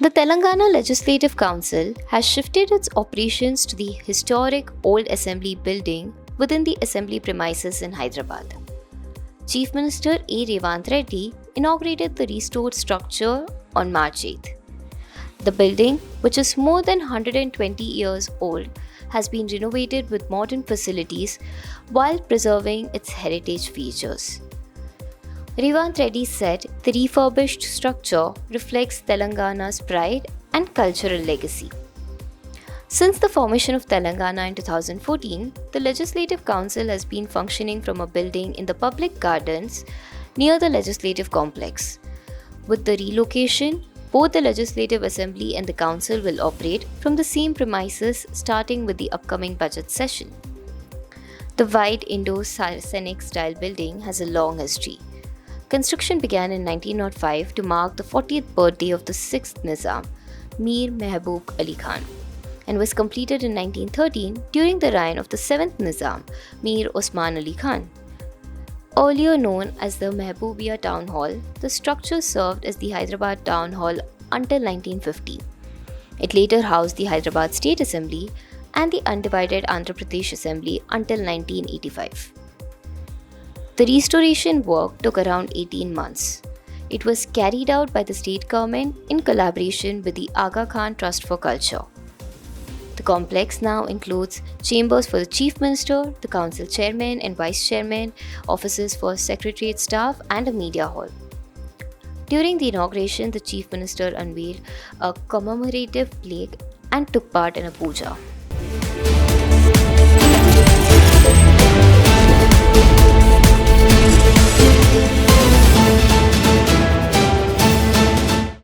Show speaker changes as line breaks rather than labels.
The Telangana Legislative Council has shifted its operations to the historic old assembly building within the assembly premises in Hyderabad. Chief Minister A. Revant Reddy inaugurated the restored structure on March 8th. The building, which is more than 120 years old, has been renovated with modern facilities while preserving its heritage features. Revant Reddy said the refurbished structure reflects Telangana's pride and cultural legacy. Since the formation of Telangana in 2014, the Legislative Council has been functioning from a building in the public gardens near the Legislative Complex. With the relocation, both the Legislative Assembly and the Council will operate from the same premises starting with the upcoming budget session. The wide Indo-Saracenic style building has a long history. Construction began in 1905 to mark the 40th birthday of the 6th Nizam, Mir Mehboob Ali Khan, and was completed in 1913 during the reign of the 7th Nizam, Mir Osman Ali Khan. Earlier known as the Mehboobiya Town Hall, the structure served as the Hyderabad Town Hall until 1950. It later housed the Hyderabad State Assembly and the undivided Andhra Pradesh Assembly until 1985. The restoration work took around 18 months. It was carried out by the state government in collaboration with the Aga Khan Trust for Culture. The complex now includes chambers for the Chief Minister, the Council Chairman and Vice Chairman, offices for Secretariat staff, and a media hall. During the inauguration, the Chief Minister unveiled a commemorative plaque and took part in a puja.